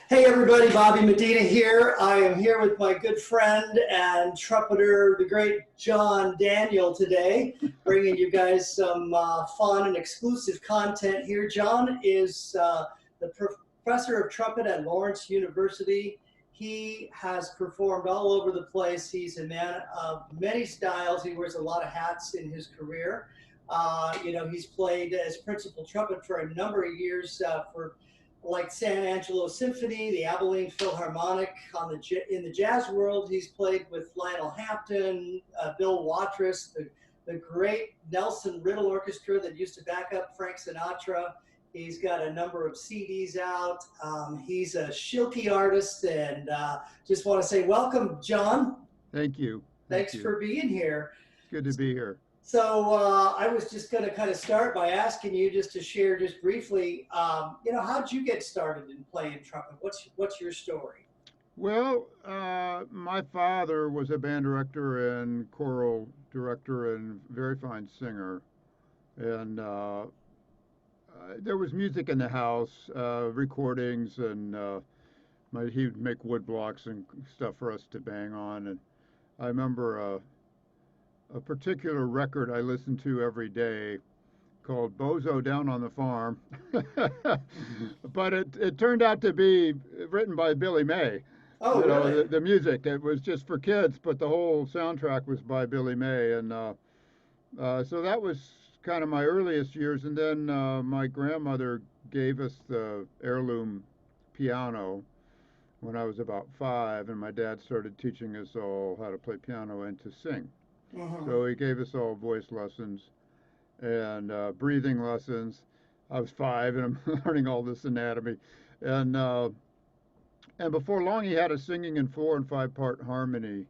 Hey everybody, Bobby Medina here. I am here with my good friend and trumpeter, the great John Daniel today, bringing you guys some fun and exclusive content here. John is the professor of trumpet at Lawrence University. He has performed all over the place. He's a man of many styles. He wears a lot of hats in his career. He's played as principal trumpet for a number of years for like San Angelo Symphony, the Abilene Philharmonic. In the jazz world, he's played with Lionel Hampton, Bill Watrous, the great Nelson Riddle Orchestra that used to back up Frank Sinatra. He's got a number of CDs out. He's a Shilkey artist, and just want to say welcome, John. Thank you. Thanks for being here. It's good to be here. So I was just going to kind of start by asking you just to share just briefly, how'd you get started in playing trumpet? What's your story? Well, my father was a band director and choral director and very fine singer, and there was music in the house, recordings, and he'd make wood blocks and stuff for us to bang on. And I remember a particular record I listened to every day called Bozo Down on the Farm. But it turned out to be written by Billy May. Oh, really? The music, it was just for kids, but the whole soundtrack was by Billy May. And so that was kind of my earliest years. And then my grandmother gave us the heirloom piano when I was about 5, and my dad started teaching us all how to play piano and to sing. So he gave us all voice lessons and breathing lessons. I was 5 and I'm learning all this anatomy, and before long he had us singing in 4 and 5 part harmony,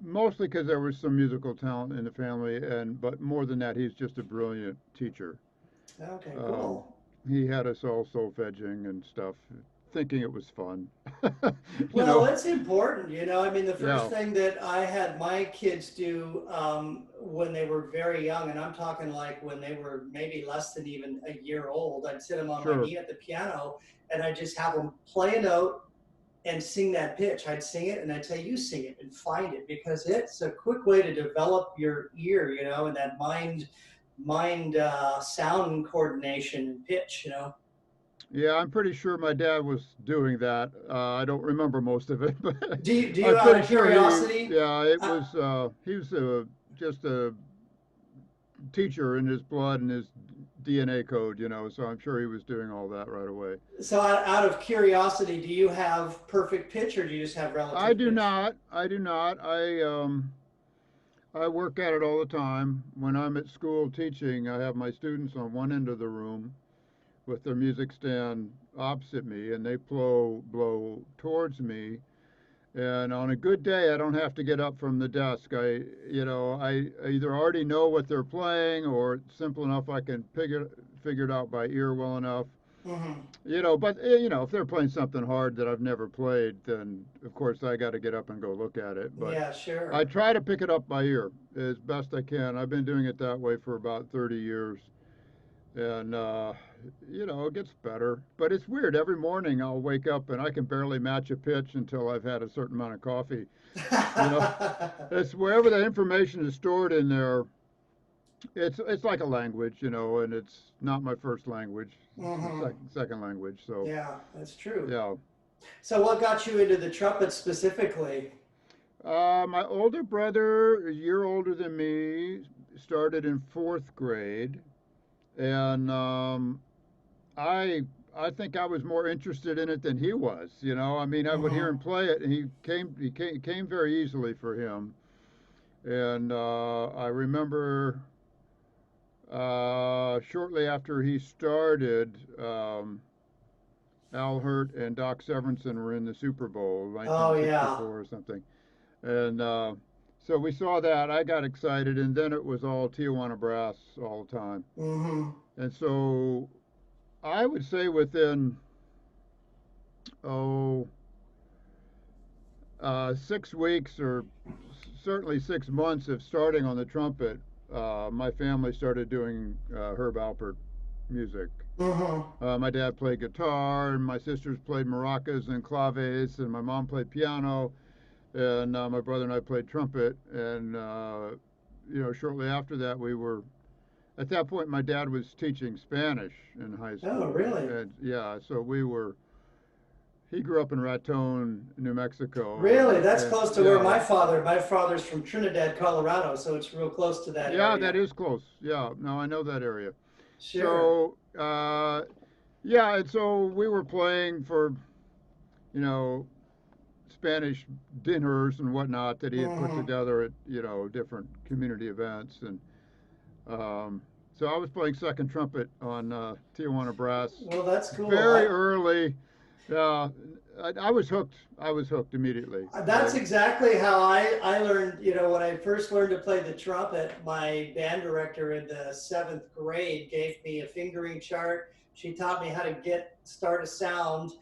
mostly because there was some musical talent in the family, but more than that, he's just a brilliant teacher. Okay, cool. He had us all solfeging and stuff, thinking it was fun. Well, it's important, I mean, the first Yeah, thing that I had my kids do when they were very young, and I'm talking like when they were maybe less than even a year old, I'd sit them on my sure. knee at the piano and I'd just have them play a note and sing that pitch. I'd sing it and I'd say, you sing it and find it, because it's a quick way to develop your ear, and that mind sound coordination and pitch. Yeah, I'm pretty sure my dad was doing that. I don't remember most of it, but Do you I'm out pretty of sure curiosity? yeah, it Uh, was, he was just a teacher in his blood and his DNA code, so I'm sure he was doing all that right away. so out of curiosity, do you have perfect pitch or do you just have I relative do pitch? not. I do not. I work at it all the time. When I'm at school teaching, I have my students on one end of the room with their music stand opposite me, and they blow towards me. And on a good day, I don't have to get up from the desk. I either already know what they're playing, or it's simple enough I can figure it out by ear well enough. Hmm. But if they're playing something hard that I've never played, then of course I got to get up and go look at it. But Yeah, I sure. try to pick it up by ear as best I can. I've been doing it that way for about 30 years, and it gets better. But it's weird. Every morning I'll wake up and I can barely match a pitch until I've had a certain amount of coffee. You know, it's wherever the information is stored in there. It's like a language, and it's not my first language. It's the Hmm. second language. So Yeah, that's true. yeah. So what got you into the trumpet specifically? My older brother, a year older than me, started in 4th grade, and I I think I was more interested in it than he was. I mean, I would hear Hmm. him play it, and it came very easily for him. And I remember shortly after he started, Al Hurt and Doc Severinsen were in the Super Bowl, Oh yeah. 1964 or something, and so we saw that. I got excited, and then it was all Tijuana brass all the time. Hmm. And so I would say within oh 6 weeks, or certainly 6 months of starting on the trumpet, my family started doing Herb Alpert music. Mm-hmm. My dad played guitar, and my sisters played maracas and claves, and my mom played piano, and my brother and I played trumpet. And shortly after that, we were at that point. My dad was teaching Spanish in high Oh, school, really? and yeah, so we were. He grew up in Raton, New Mexico, Really? That's and close to where yeah, my father's from Trinidad, Colorado, so it's real close to that yeah, that area. is close. Yeah, no, I know that area. Sure. So yeah, and so we were playing for you know Spanish dinners and whatnot that he had put Mm-hmm. together at different community events, and um, so I was playing second trumpet on Tijuana Brass Well, that's cool. very early. Uh, I was hooked. I was hooked immediately. That's exactly how I learned, when I first learned to play the trumpet, my band director in the seventh grade gave me a fingering chart. She taught me how to start a sound,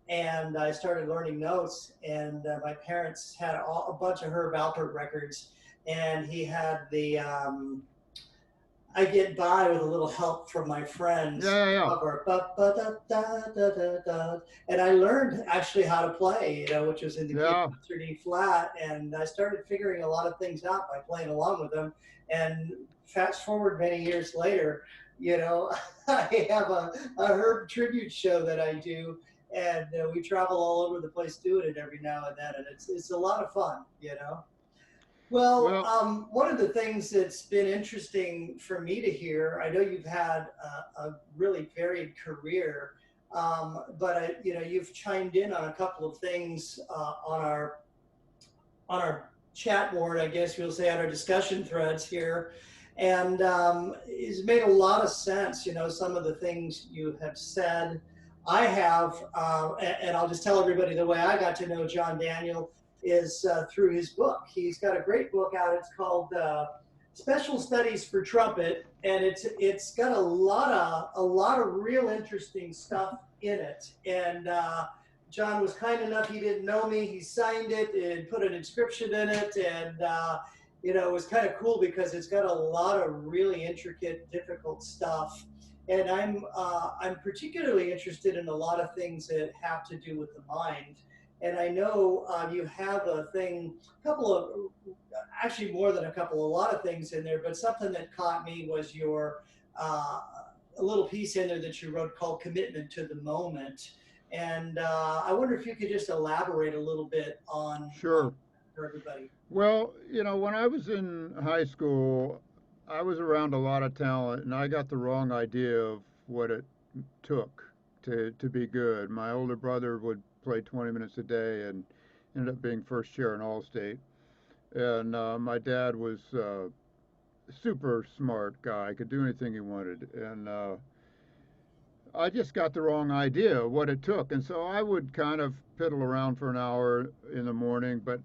and I started learning notes. And my parents had a bunch of Herb Alpert records, and he had I get by with a little help from my friends Yeah, yeah, cover, ba, ba, da, da, da, da, da. And I learned actually how to play, which was in the key of yeah, concert E flat. And I started figuring a lot of things out by playing along with them. And fast forward many years later, I have a Herb tribute show that I do. And we travel all over the place doing it every now and then. And it's a lot of fun. Well, well, one of the things that's been interesting for me to hear, I know you've had a really varied career, but you've chimed in on a couple of things on our chat board, I guess we'll say, on our discussion threads here, and it's made a lot of sense. Some of the things you have said. I have, and I'll just tell everybody the way I got to know John Daniel is through his book. He's got a great book out. It's called Special Studies for Trumpet, and it's got a lot of real interesting stuff in it. And John was kind enough. He didn't know me. He signed it and put an inscription in it, and it was kind of cool because it's got a lot of really intricate, difficult stuff. And I'm particularly interested in a lot of things that have to do with the mind. And I know you have a couple of, actually more than a couple, a lot of things in there. But something that caught me was your uh, a little piece in there that you wrote called "Commitment to the Moment." And I wonder if you could just elaborate a little bit on sure. for everybody. Well, when I was in high school, I was around a lot of talent, and I got the wrong idea of what it took to be good. My older brother would play 20 minutes a day and ended up being first chair in All-State. And my dad was a super smart guy, could do anything he wanted. And I just got the wrong idea of what it took. And so I would kind of piddle around for an hour in the morning, but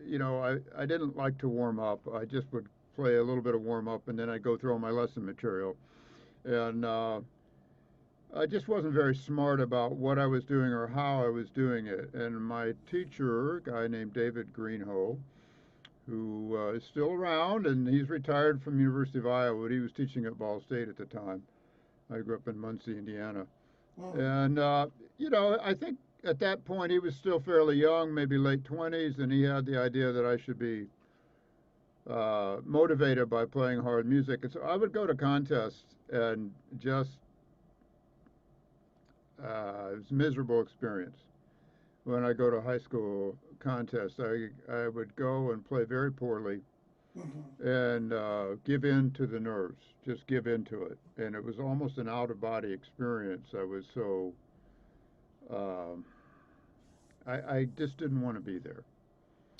I didn't like to warm up. I just would play a little bit of warm up and then I'd go through all my lesson material. And I just wasn't very smart about what I was doing or how I was doing it. And my teacher, a guy named David Greenhoe, who is still around and he's retired from University of Iowa, but he was teaching at Ball State at the time. I grew up in Muncie, Indiana. Mm, And, I think at that point he was still fairly young, maybe late 20s, and he had the idea that I should be motivated by playing hard music. And so I would go to contests and just, it was a miserable experience. When I go to high school contests, I would go and play very poorly mhm. and give in to the nerves, just give in to it. And it was almost an out of body experience. I was so um, I just didn't want to be there,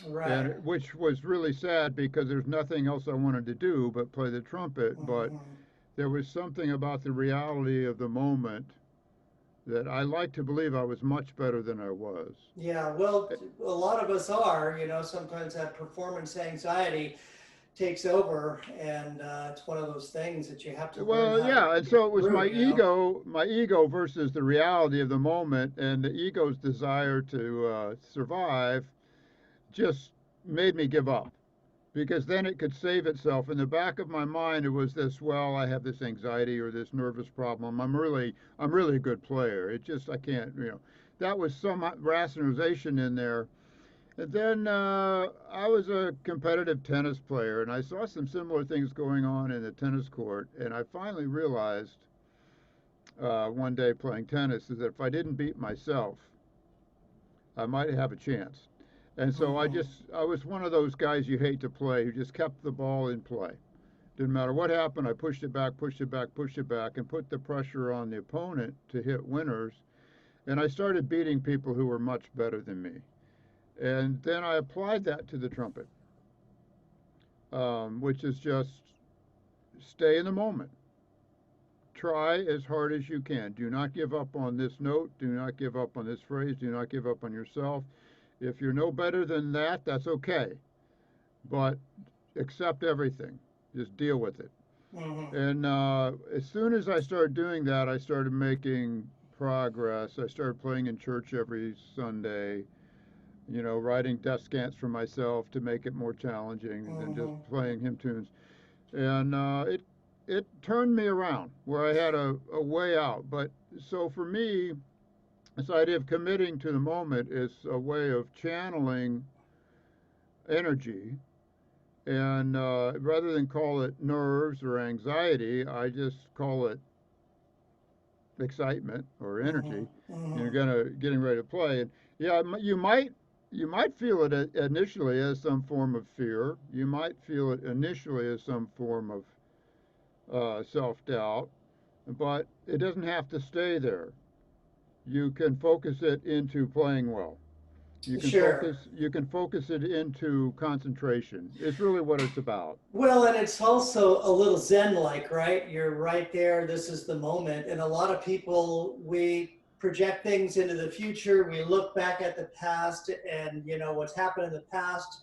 Right. and which was really sad because there's nothing else I wanted to do but play the trumpet. But Mhm. there was something about the reality of the moment that I like to believe I was much better than I was. Yeah, well, a lot of us are, sometimes that performance anxiety takes over, and it's one of those things that you have to learn Well, how to yeah, and get so it was through. my ego versus the reality of the moment, and the ego's desire to survive just made me give up because then it could save itself. In the back of my mind, it was this: well, I have this anxiety or this nervous problem. I'm really a good player. It just I can't, That was some rationalization in there. And then I was a competitive tennis player, and I saw some similar things going on in the tennis court. And I finally realized one day playing tennis is that if I didn't beat myself, I might have a chance. And so Hmm. I was one of those guys you hate to play who just kept the ball in play. Didn't matter what happened, I pushed it back, pushed it back, pushed it back, and put the pressure on the opponent to hit winners. And I started beating people who were much better than me. And then I applied that to the trumpet, which is just stay in the moment. Try as hard as you can. Do not give up on this note. Do not give up on this phrase. Do not give up on yourself. If you're no better than that, that's okay. But accept everything. Just deal with it. Hmm. And as soon as I started doing that, I started making progress. I started playing in church every Sunday, writing descants for myself to make it more challenging than just Hmm. playing hymn tunes. And it turned me around where I had a way out. But so for me, this idea of committing to the moment is a way of channeling energy. And rather than call it nerves or anxiety, I just call it excitement or Hmm. energy. You're Hmm. gonna getting ready to play, and yeah, you might feel it initially as some form of fear. You might feel it initially as some form of self doubt, but it doesn't have to stay there. You can focus it into playing well. Sure. You can focus it into concentration. It's really what it's about. Well, and it's also a little Zen-like, right? You're right there. This is the moment. And a lot of people, we project things into the future. We look back at the past, and what's happened in the past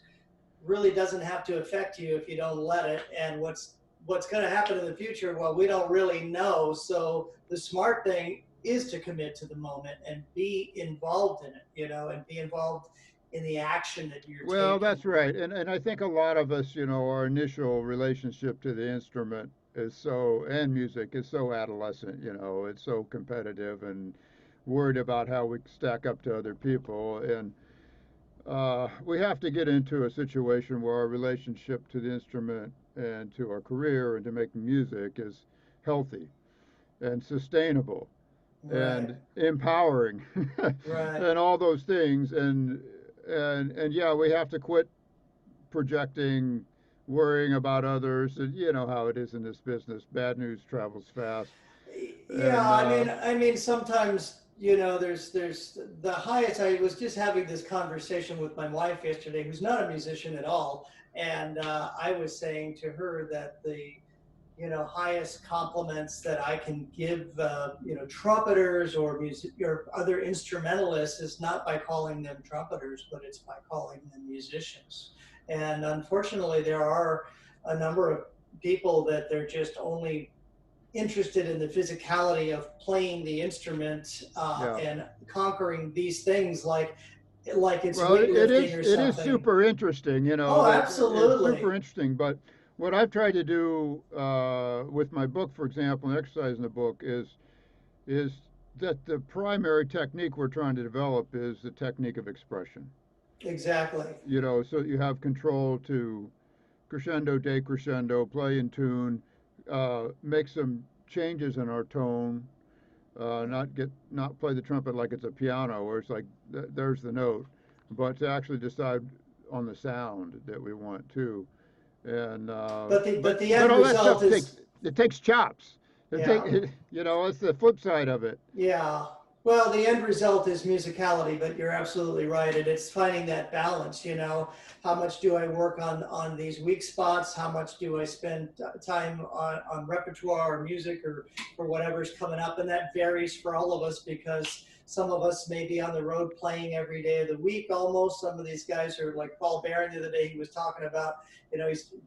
really doesn't have to affect you if you don't let it. And what's going to happen in the future, well, we don't really know. So the smart thing is to commit to the moment and be involved in it, and be involved in the action that you're Well, taking. that's right. And I think a lot of us, our initial relationship to the instrument and music is so adolescent, it's so competitive and worried about how we stack up to other people. And we have to get into a situation where our relationship to the instrument and to our career and to making music is healthy and sustainable Right, and empowering right. and all those things. And yeah, we have to quit projecting, worrying about others. And you know how it is in this business. Bad news travels fast. Yeah, And I mean, sometimes there's the highest. I was just having this conversation with my wife yesterday, who's not a musician at all, and I was saying to her that the highest compliments that I can give trumpeters or music or other instrumentalists is not by calling them trumpeters, but it's by calling them musicians. And unfortunately, there are a number of people that they're just only interested in the physicality of playing the instrument yeah. and conquering these things like it's Well, weightlifting or it is something. super interesting, Oh, it's super absolutely. interesting. But what I've tried to do with my book, for example, and exercise in the book is that the primary technique we're trying to develop is the technique of expression. Exactly. So you have control to crescendo, decrescendo, play in tune, make some changes in our tone, not play the trumpet like it's a piano where it's like there's the note, but to actually decide on the sound that we want too. And But the but end all that result stuff is, takes chops. yeah. It's the flip side of it. Yeah. Well, the end result is musicality, but you're absolutely right. And it's finding that balance, how much do I work on these weak spots? How much do I spend time on repertoire or music or whatever's coming up? And that varies for all of us because some of us may be on the road playing every day of the week almost. Some of these guys are like Paul Barron the other day, he was talking about, he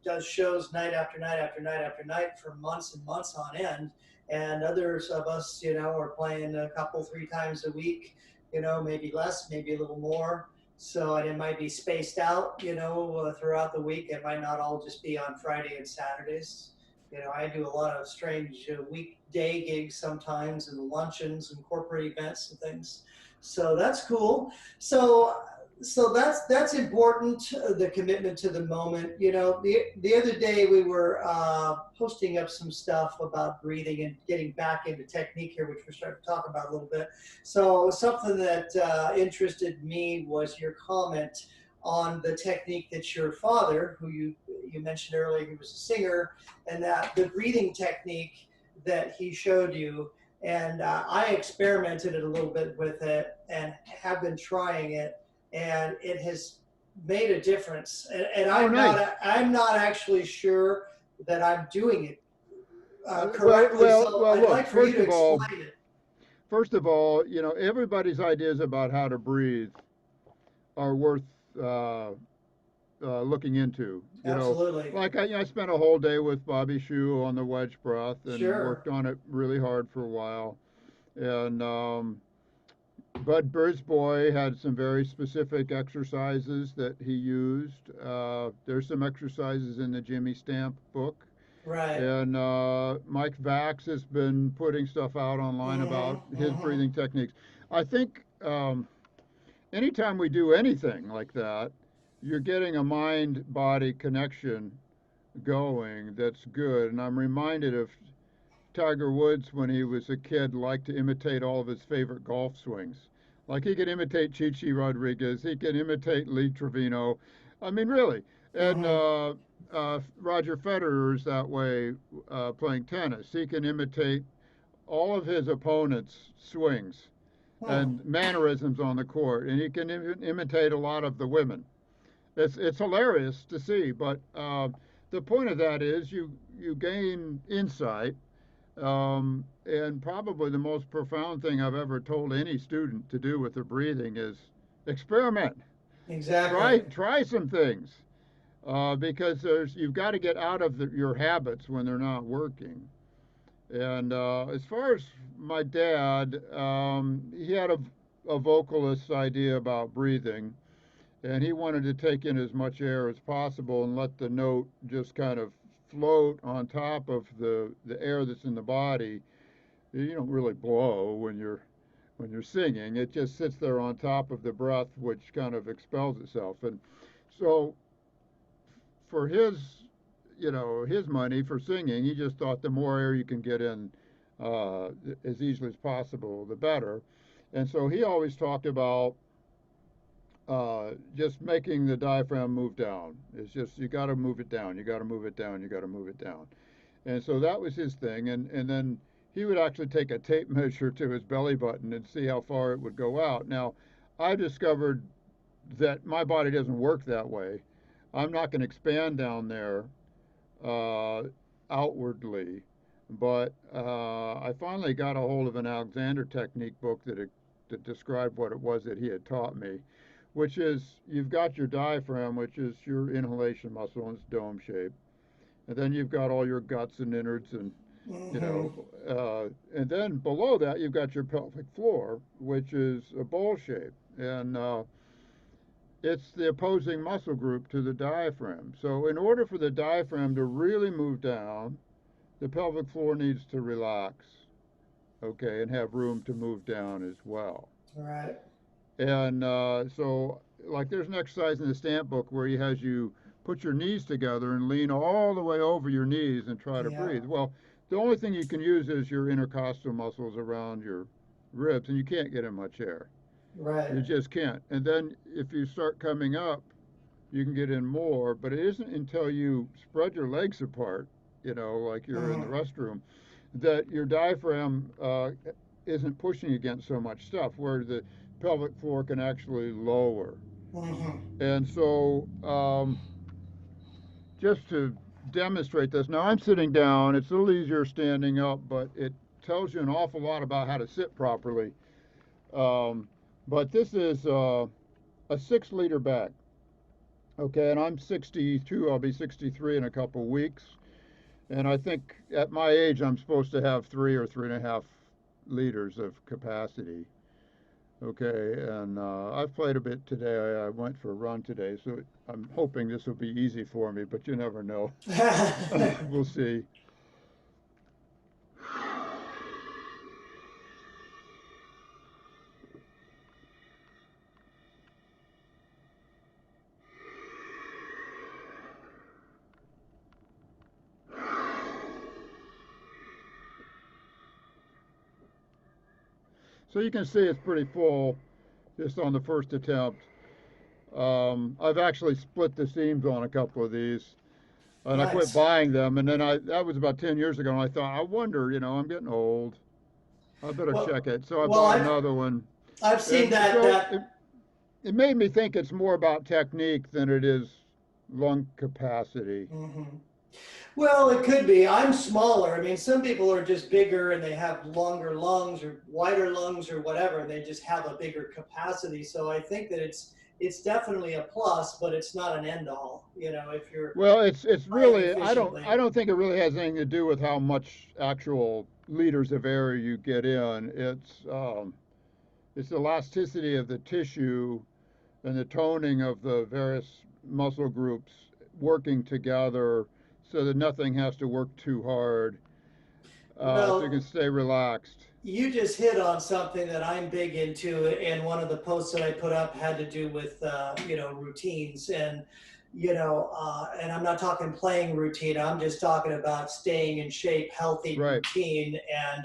does shows night after night after night after night for months and months on end, and others of us, are playing a couple, three times a week, maybe less, maybe a little more. So, and it might be spaced out, throughout the week. It might not all just be on Friday and Saturdays. I do a lot of strange weekday gigs sometimes, and luncheons and corporate events and things. So that's cool. So, so that's important. The commitment to the moment. The other day we were posting up some stuff about breathing and getting back into technique here, which we're starting to talk about a little bit. So something that interested me was your comment on the technique that your father, who you mentioned earlier, he was a singer, and that the breathing technique that he showed you. And I experimented a little bit with it and have been trying it, and it has made a difference. And Oh, nice. I'm not actually sure that I'm doing it Well, correctly. well, So well. I'd Look. like for you to explain it. First of all, everybody's ideas about how to breathe are worth uh, looking into. Absolutely. Like I spent a whole day with Bobby Shue on the wedge breath and Sure. worked on it really hard for a while. And Bud Brisbois had some very specific exercises that he used. There's some exercises in the Jimmy Stamp book. Right. And Mike Vax has been putting stuff out online about Mm-hmm. his Mm-hmm. breathing techniques. I think anytime we do anything like that, you're getting a mind body connection going that's good. And I'm reminded of Tiger Woods when he was a kid liked to imitate all of his favorite golf swings. Like he could imitate Chichi Rodriguez, he could imitate Lee Trevino. I mean, really. And Mm-hmm. Roger Federer is that way playing tennis. He can imitate all of his opponents' swings Hmm. and mannerisms on the court, and he can imitate a lot of the women. It's hilarious to see, but the point of that is you gain insight, and probably the most profound thing I've ever told any student to do with their breathing is experiment. Exactly. Try some things, because you've got to get out of your habits when they're not working. And as far as my dad, he had a vocalist's idea about breathing, and he wanted to take in as much air as possible and let the note just kind of float on top of the air that's in the body. You don't really blow when you're singing. It just sits there on top of the breath, which kind of expels itself. And so for his money for singing, he just thought the more air you can get in uh, as easily as possible, the better. And so he always talked about just making the diaphragm move down. It's just you got to move it down. You got to move it down. You got to move it down. And so that was his thing. And then he would actually take a tape measure to his belly button and see how far it would go out. Now, I discovered that my body doesn't work that way. I'm not going to expand down there uh, outwardly. But I finally got a hold of an Alexander Technique book that described what it was that he had taught me, which is you've got your diaphragm, which is your inhalation muscle, and it's dome shape, and then you've got all your guts and innards, and you Mm-hmm. know, and then below that you've got your pelvic floor, which is a bowl shape, and it's the opposing muscle group to the diaphragm. So in order for the diaphragm to really move down, the pelvic floor needs to relax, okay, and have room to move down as well. Right. And so, like, there's an exercise in the stamp book where he has you put your knees together and lean all the way over your knees and try to Yeah. breathe. Well, the only thing you can use is your intercostal muscles around your ribs, and you can't get in much air. Right. You just can't. And then if you start coming up, you can get in more, but it isn't until you spread your legs apart, like you're in the Mm-hmm. restroom, that your diaphragm isn't pushing against so much stuff, where the pelvic floor can actually lower. Mm-hmm. And so, just to demonstrate this, now I'm sitting down. It's a little easier standing up, but it tells you an awful lot about how to sit properly. Um, but this is a 6 liter bag. Okay, and I'm 62. I'll be 63 in a couple weeks. And I think at my age, I'm supposed to have 3 or 3.5 liters of capacity. Okay, and I've played a bit today. I went for a run today, so I'm hoping this will be easy for me, but you never know. We'll see. So you can see it's pretty full just on the first attempt. I've actually split the seams on a couple of these, and I quit Nice. buying them. And then that was about 10 years ago, and I thought, I wonder, I'm getting old. I better Well, check it. So I well, bought I've another one. I've seen And that so that it made me think it's more about technique than it is lung capacity. Mhm. Well, it could be. I'm smaller. I mean, some people are just bigger and they have longer lungs or wider lungs or whatever, and they just have a bigger capacity. So I think that it's definitely a plus, but it's not an end all. If you're Well, it's playing really I efficiently. don't think it really has anything to do with how much actual liters of air you get in. It's the elasticity of the tissue and the toning of the various muscle groups working together so that nothing has to work too hard, so you can Well, stay relaxed. you just hit on something that I'm big into, and one of the posts that I put up had to do with routines, and and I'm not talking playing routine. I'm just talking about staying in shape, healthy Right. routine, and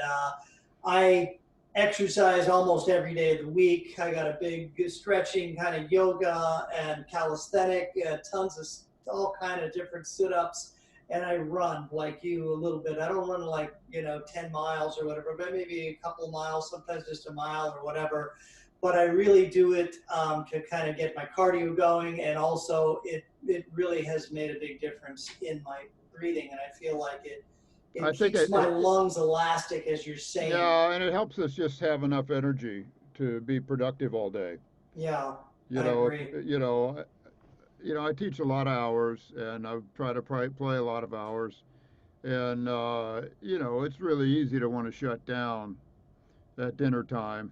I exercise almost every day of the week. I got a big stretching kind of yoga and calisthenic, tons of all kind of different sit-ups, and I run like you a little bit. I don't run like 10 miles or whatever, but maybe a couple of miles, sometimes just a mile or whatever. But I really do it to kind of get my cardio going, and also it really has made a big difference in my breathing, and I feel like I it think keeps my lungs elastic, as you're saying. yeah, and it helps us just have enough energy to be productive all day. Yeah, You I know, if agree. I teach a lot of hours, and I try to play a lot of hours, and it's really easy to want to shut down at dinner time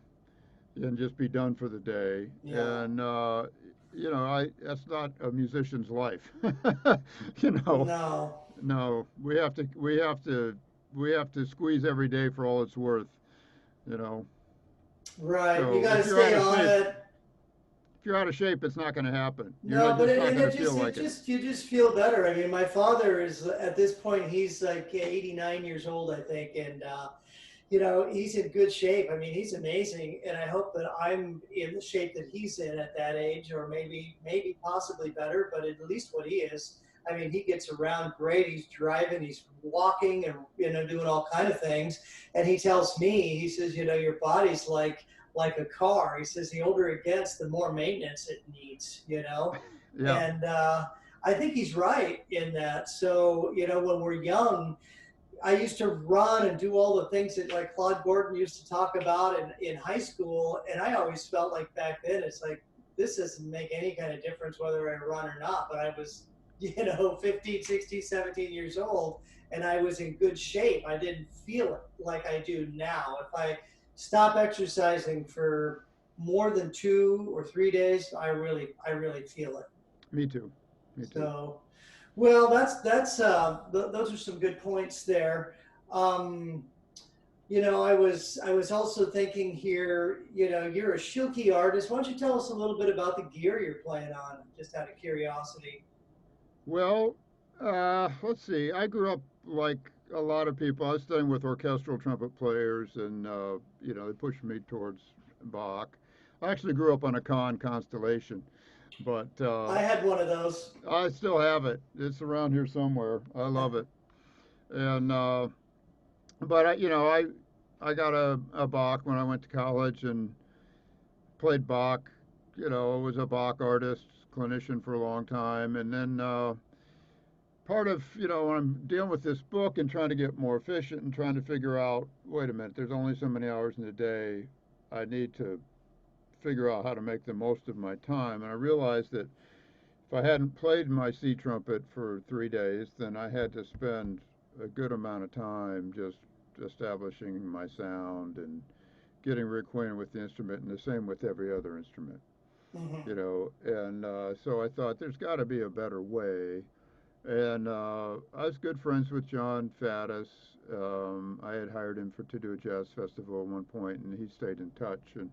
and just be done for the day. Yeah. And I that's not a musician's life. you know, No. no, we have to squeeze every day for all it's worth. You know, Right. You so got to stay on it. if you're out of shape, it's not going to happen. No, but Just it, not and going to it feel just like it. you just feel better. I mean, my father is at this point he's like 89 years old, I think, and he's in good shape. I mean, he's amazing, and I hope that I'm in the shape that he's in at that age, or maybe possibly better, but at least what he is. I mean, he gets around great. He's driving, he's walking, and doing all kind of things. And he tells me, he says, your body's like a car. He says the older it gets, the more maintenance it needs. Yeah. And I think he's right in that. So when we're young, I used to run and do all the things that like Claude Gordon used to talk about in high school. And I always felt like back then, it's like, this doesn't make any kind of difference whether I run or not. But I was, 15, 16, 17 years old, and I was in good shape. I didn't feel it like I do now. If I stop exercising for more than 2 or 3 days, I really feel it. Me too. Me too. So, well, those are some good points there. Um, I was also thinking here. You're a Shilky artist. Why don't you tell us a little bit about the gear you're playing on, just out of curiosity? Well, let's see. I grew up like a lot of people. I was studying with orchestral trumpet players, and they pushed me towards Bach. I actually grew up on a constellation, but I had one of those. I still have it. It's around here somewhere. I love it. And but I got a Bach when I went to college and played Bach. Was a Bach artist, clinician for a long time, and then part of when I'm dealing with this book and trying to get more efficient and trying to figure out, wait a minute, there's only so many hours in the day. I need to figure out how to make the most of my time. And I realized that if I hadn't played my C trumpet for 3 days, then I had to spend a good amount of time just establishing my sound and getting reacquainted with the instrument, and the same with every other instrument, Hmm. you know. And so I thought there's got to be a better way. And I was good friends with John Faddis. I had hired him to do a jazz festival at one point, and he stayed in touch. And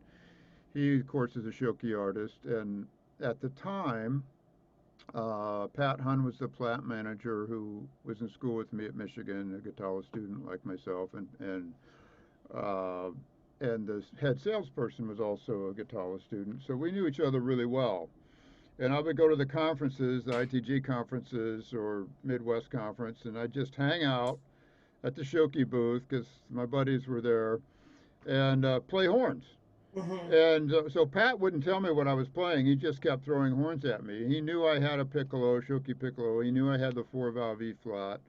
he, of course, is a shoki artist. And at the time, Pat Hun was the plant manager who was in school with me at Michigan, a guitar student like myself, uh, and the head salesperson was also a guitar student. So we knew each other really well. And I would go to the conferences, the ITG conferences or Midwest conference, and I'd just hang out at the shoki booth because my buddies were there and play horns. Hmm. And so Pat wouldn't tell me what I was playing. He just kept throwing horns at me. He knew I had a piccolo, shoki piccolo. He knew I had the four valve E flat.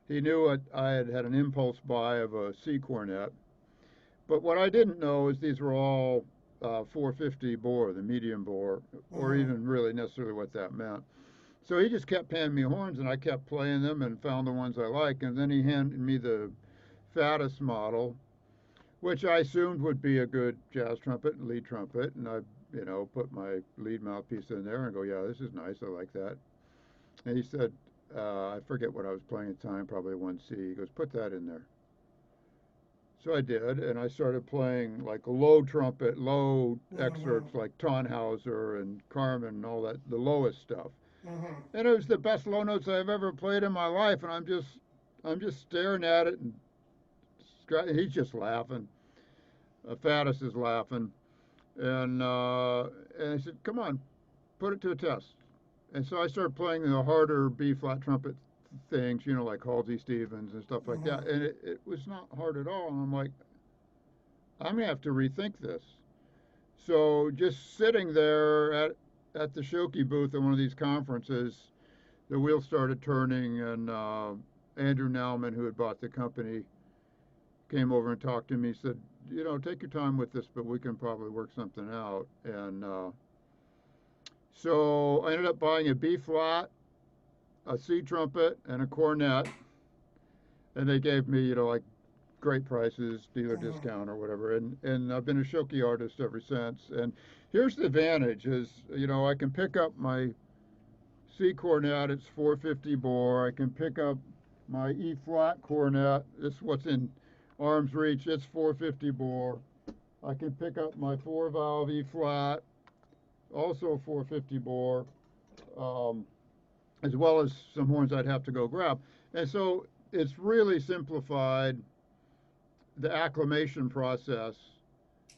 He knew I had had an impulse buy of a C cornet. But what I didn't know is these were all 450 bore, the medium bore, or Hmm. even really necessarily what that meant. So he just kept handing me horns, and I kept playing them and found the ones I like. And then he handed me the Faddis model, which I assumed would be a good jazz trumpet and lead trumpet. And I, put my lead mouthpiece in there and go, yeah, this is nice. I like that. And he said, I forget what I was playing at the time, probably 1C. He goes, put that in there. So I did, and I started playing like a low trumpet, low Hmm. excerpts like Tannhauser and Carmen and all that, the lowest stuff. Hmm. And it was the best low notes I've ever played in my life, and I'm just staring at it, and he's just laughing. Faddis is laughing, and I said, "Come on, put it to a test." And so I started playing the harder B flat trumpet things, like Halsey Stevens and stuff like Hmm. that, and it was not hard at all. And I'm like, I'm gonna have to rethink this. So just sitting there at the Shoki booth at one of these conferences, the wheels started turning, and Andrew Nauman, who had bought the company, came over and talked to me. He said, take your time with this, but we can probably work something out. And so I ended up buying a B flat, a C trumpet, and a cornet, and they gave me, like great prices, dealer Hmm. discount or whatever. And I've been a shoki artist ever since. And here's the advantage: is I can pick up my C cornet, it's 450 bore. I can pick up my E flat cornet. This is what's in arm's reach. It's 450 bore. I can pick up my four valve E flat, also 450 bore, um, as well as some horns I'd have to go grab. And so it's really simplified the acclimation process,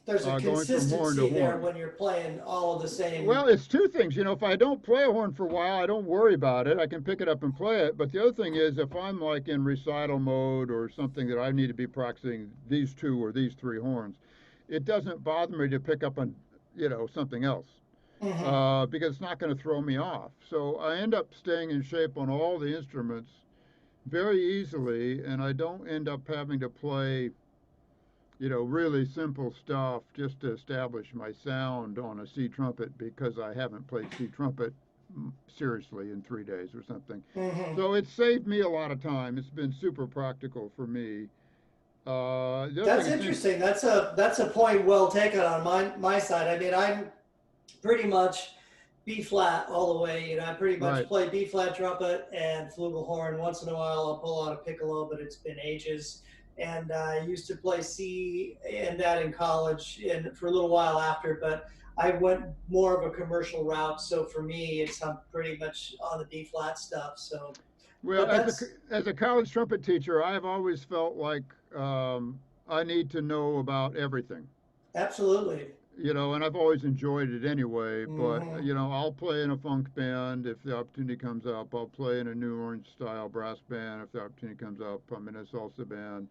There's a going from horn to consistency there horn. when you're playing all of the same. Well, it's two things. If I don't play a horn for a while, I don't worry about it. I can pick it up and play it. But the other thing is, if I'm like in recital mode or something that I need to be practicing these two or these three horns, it doesn't bother me to pick up on, something else, Hmm. because it's not going to throw me off. So I end up staying in shape on all the instruments very easily, and I don't end up having to play really simple stuff just to establish my sound on a C trumpet because I haven't played C trumpet seriously in 3 days or something. Hmm. So it saved me a lot of time. It's been super practical for me. The other thing That's it seems interesting. That's a point well taken on my side. I mean, I'm pretty much B flat all the way. I pretty much right. play B flat trumpet and flugelhorn. Once in a while, I'll pull out a piccolo, but it's been ages. And I used to play C and that in college and for a little while after, but I went more of a commercial route. So for me, I'm pretty much on the B flat stuff. So, Well, but as a that's as a college trumpet teacher, I've always felt like I need to know about everything. absolutely. And I've always enjoyed it anyway. But Hmm. I'll play in a funk band if the opportunity comes up. I'll play in a New Orleans style brass band if the opportunity comes up. I'm in a salsa band.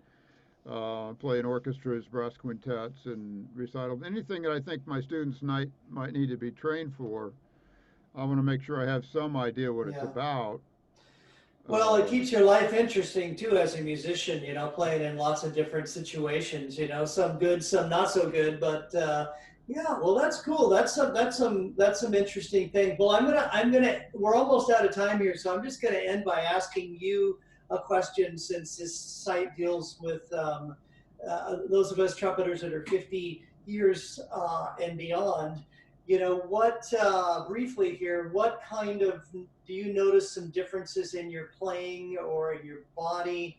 Play in orchestras, brass quintets, and recitals. Anything that I think my students might need to be trained for, I want to make sure I have some idea what it's Yeah. about. Well, it Uh, keeps your life interesting too as a musician, playing in lots of different situations, some good, some not so good, but yeah, well, that's cool. That's some interesting thing. Well, we're almost out of time here, so I'm just gonna end by asking you a question since this site deals with those of us trumpeters that are 50 years and beyond, what, briefly here, what kind of, do you notice some differences in your playing or in your body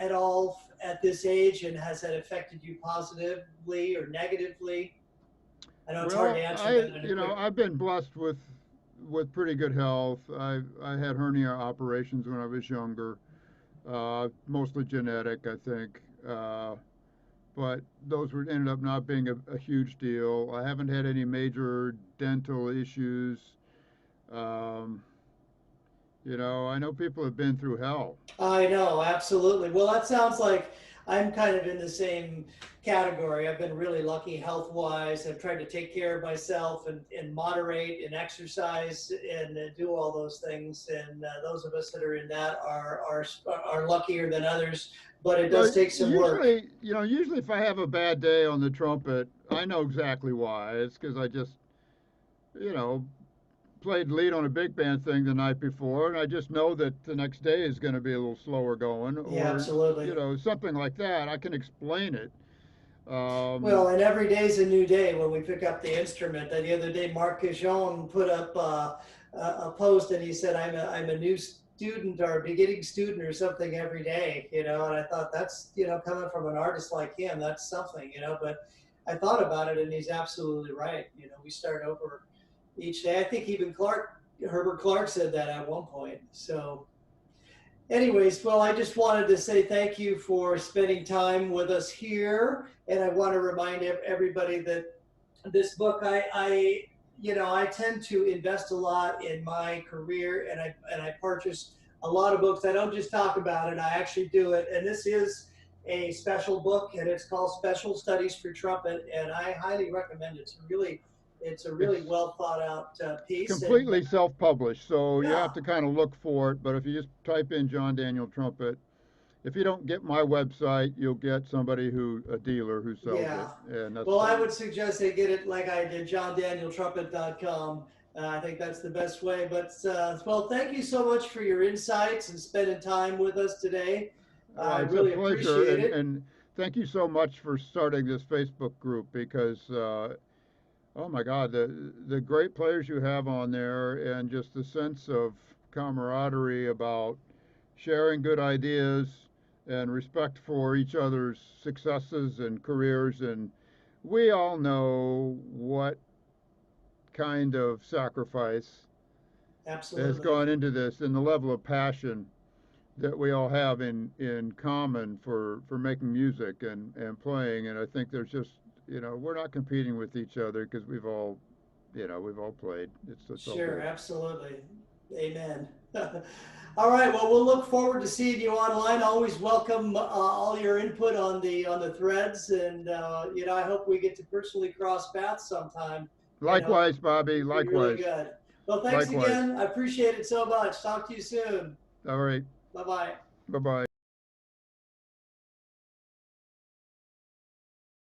at all at this age? And has that affected you positively or negatively? I know it's hard to Well, answer that in a quick. I've been blessed with pretty good health. I had hernia operations when I was younger, mostly genetic, I think. But those were ended up not being a huge deal. I haven't had any major dental issues. Um, I know people have been through hell. I know, absolutely. Well, that sounds like I'm kind of in the same category. I've been really lucky health wise. I've tried to take care of myself and moderate and exercise and do all those things. And those of us that are in that are luckier than others, but it does Well, take some work. usually if I have a bad day on the trumpet, I know exactly why. It's because I just, you know, played lead on a big band thing the night before, and I just know that the next day is going to be a little slower going, Yeah, or absolutely. something like that. I can explain it. Um, Well, and every day's a new day when we pick up the instrument. The other day, Marc Cajon put up a post and he said, I'm a new student or a beginning student or something every day, and I thought that's, coming from an artist like him, that's something, but I thought about it and he's absolutely right. We start over each day. I think even Herbert Clark said that at one point. So, anyways, well, I just wanted to say thank you for spending time with us here, and I want to remind everybody that this book, I tend to invest a lot in my career, and I purchase a lot of books. I don't just talk about it; I actually do it. And this is a special book, and it's called Special Studies for Trumpet, and I highly recommend it. It's a really it's well thought out piece, and completely self-published, so you yeah. have to kind of look for it. But if you just type in John Daniel Trumpet, if you don't get my website, you'll get a dealer who sells it, Yeah. and that's Well, I fine. would suggest they get it like I did, johndanieltrumpet.com. I think that's the best way. But, well, thank you so much for your insights and spending time with us today. I It's a really pleasure, appreciate it. and thank you so much for starting this Facebook group because oh my God, the great players you have on there, and just the sense of camaraderie about sharing good ideas and respect for each other's successes and careers. And we all know what kind of sacrifice has Absolutely. gone into this and the level of passion that we all have in common for making music and playing. And I think there's just, we're not competing with each other because we've all played. It's all Sure, good. absolutely. Amen. All right. Well, we'll look forward to seeing you online. Always welcome all your input on the threads, and I hope we get to personally cross paths sometime. Likewise, Bobby. It'd be really Likewise. good. Well, thanks Likewise. again. I appreciate it so much. Talk to you soon. All right. Bye bye. Bye bye.